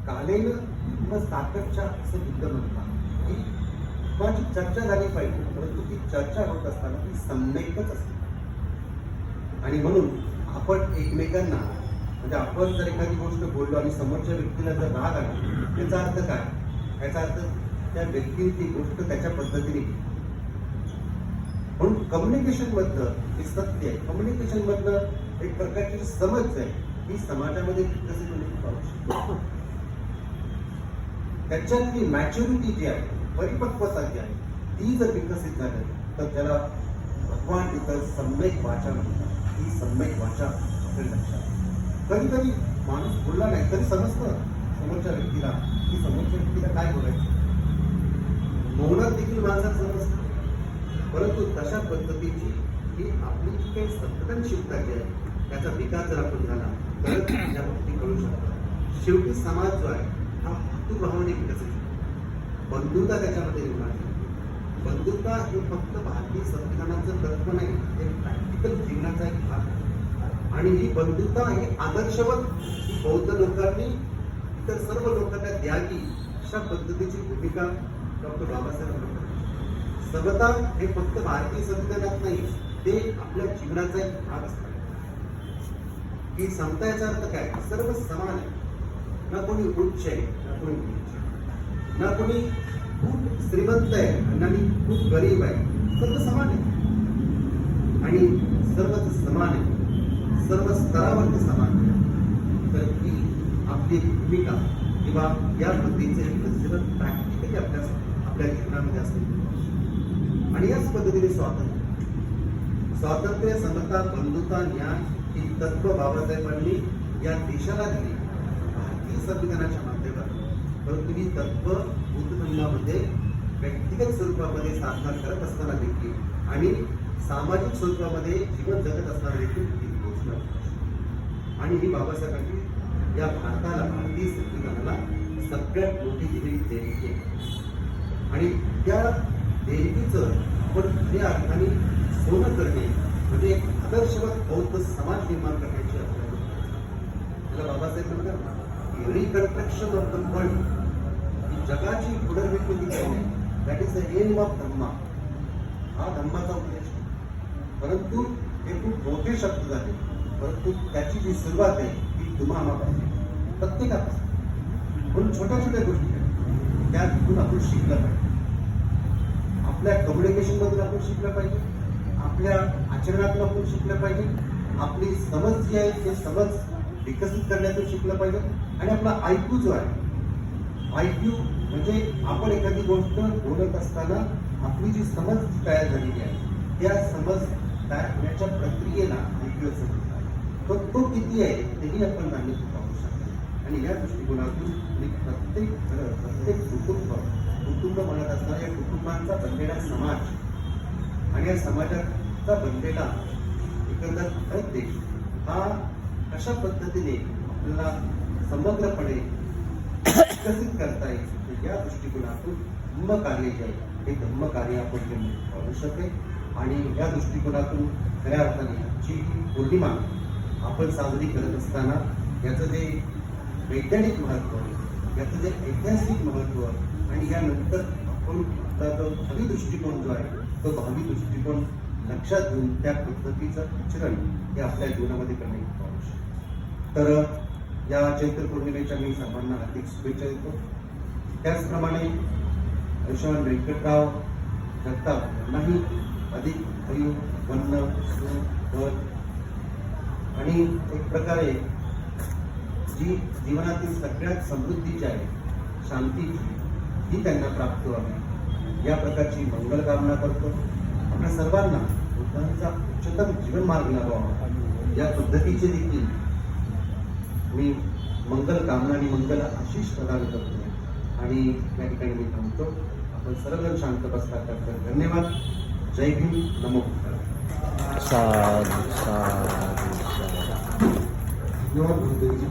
कालेन किंवा साकटच्या असं बुद्ध म्हणतात की माझी चर्चा झाली पाहिजे, परंतु ती चर्चा होत असताना ती सम्यकच असते. आणि म्हणून आपण एकमेकांना म्हणजे आपण जर एखादी गोष्ट बोललो आणि समोरच्या व्यक्तीला जर राग आला, त्याचा अर्थ काय? याचा अर्थ त्या व्यक्तीने ती गोष्ट त्याच्या पद्धतीने केली. म्हणून कम्युनिकेशन मधलं हे सत्य आहे. कम्युनिकेशन मधलं एक प्रकारची समज आहे ही समाजामध्ये विकसित होणे खूप आवश्यक आहे. त्याच्यातली मॅच्युरिटी जी आहे, परिपक्वता जी आहे, ती जर विकसित झाली तर त्याला भगवान तिथं सम्यक वाचा म्हणतात. ही सम्यक वाचा आपल्या लक्षात. कधी कधी माणूस बोलला नाही तरी समजतं समोरच्या व्यक्तीला की समोरच्या व्यक्तीला काय बोलायचं. मौनात देखील माणसाला समजतं. परंतु तशा पद्धतीची ही आपली जी काही संवेदनशीलता जी आहे त्याचा विकास जर आपण झाला तर त्या गोष्टी कळू शकतात. शेवटी समाज जो आहे हा भावने विकसित होतो. बंधुता त्याच्यामध्ये निर्माण होते. बंधुता हे फक्त भारतीय संविधानाचं तत्व नाही, हे प्रॅक्टिकल जीवनाचा एक भाग आहे. आणि ही बंधुता ही आदर्शवत बौद्ध लोकांनी इतर सर्व लोकांना द्यावी अशा पद्धतीची भूमिका डॉक्टर बाबासाहेब आंबेडकर. समता हे फक्त भारतीय संविधानात नाही, ते आपल्या जीवनाचा एक भाग असतात. ही समता याचा अर्थ काय? सर्व समान आहे. ना कोणी उच्च आहे ना कोणी नीच आहे, ना कोणी खूप श्रीमंत आहे ना खूप गरीब आहे. सर्व समान आहे आणि सर्वच समान आहे. सर्व स्तरावरती समान आहे. तर ही आपली भूमिका किंवा या पद्धतीचे जीवन प्रॅक्टिकली आपल्या जीवनामध्ये असते. आणि याच पद्धतीने स्वातंत्र्य, समता, बंधुता, न्याय ही तत्व बाबासाहेबांनी या देशाला दिली भारतीय संविधानाच्या माध्यमातून. परंतु ही तत्व बुद्ध धर्मामध्ये व्यक्तिगत स्वरूपामध्ये साकार करत असताना देखील आणि सामाजिक स्वरूपामध्ये जीवन जगत असताना देखील ती पोहोचणार. आणि ही बाबासाहेबांनी या भारताला, भारतीय संविधानाला सगळ्यात मोठी दिलेली देणगी आहे. आणि त्या देणगीचं आपण खऱ्या अर्थाने सोनं करणे म्हणजे एक आदर्शवत बौद्ध समाज निर्माण करण्याची आपल्याला बाबासाहेब म्हणतात रिकन्स्ट्रक्शन ऑफ द वर्ल्ड. जगाची पुनर्निर्मिती करणे, that is the aim of Dhamma. हा धम्माचा उद्देश. परंतु हे खूप मोठे शब्द झाले, परंतु त्याची जी सुरुवात आहे ती तुम्हाला पाहिजे प्रत्येकापासून. म्हणून छोट्या छोट्या गोष्टी आहेत त्यातून आपण शिकलं पाहिजे. आपल्या कम्युनिकेशन मधून आपण शिकलं पाहिजे, आपल्या आचरणातून आपण शिकलं पाहिजे, आपली समज जी आहे ते समज विकसित करण्यातून शिकलं पाहिजे. आणि आपला ऐकू जो आहे, ऐकू म्हणजे आपण एखादी गोष्ट बोलत असताना आपली जी समज तयार झालेली आहे त्या समज तयार होण्याच्या प्रक्रियेला ऐकू असं तो किती आहे तेही आपण जाणून पाहू शकतो. आणि या दृष्टिकोनातून प्रत्येक कुटुंब म्हणत असताना या कुटुंबांचा बनलेला समाज आणि या समाजाचा बनलेला एकंदर देश हा अशा पद्धतीने आपल्याला समग्रपणे विकसित करता येईल. या दृष्टिकोनातून धम्मकार्य जे आहे हे धम्मकार्य आपण आवश्यक आहे. आणि या दृष्टिकोनातून खऱ्या अर्थाने आजची पौर्णिमा आपण साजरी करत असताना याचं जे वैज्ञानिक महत्त्व, याचं जे ऐतिहासिक महत्त्व आणि यानंतर आपण आपला जो भावी दृष्टिकोन जो आहे तो भावी दृष्टिकोन लक्षात घेऊन त्या पद्धतीचं आचरण हे आपल्या जीवनामध्ये करणे खूप आवश्यक. तर या चैत्र पौर्णिमेच्या मी सर्वांना हार्दिक शुभेच्छा देतो. त्याचप्रमाणे आयुष्यमान व्यंकटराव जगताप यांनाही अधिक हरिओ वन्न सुख आणि एक प्रकारे जी जीवनातील सगळ्यात समृद्धीची आहे, शांतीची, ही त्यांना प्राप्त व्हावी या प्रकारची मंगल कामना करतो. आपल्या सर्वांना बुद्धांचा उच्चतम जीवनमार्ग लावावा या पद्धतीचे देखील मी मंगल कामना आणि मंगल आशीष प्रदान करतो. आणि या ठिकाणी मी थांबतो. आपण सर्वजण शांत बसता करतो. धन्यवाद. जय भीम. नमो बुद्धाय.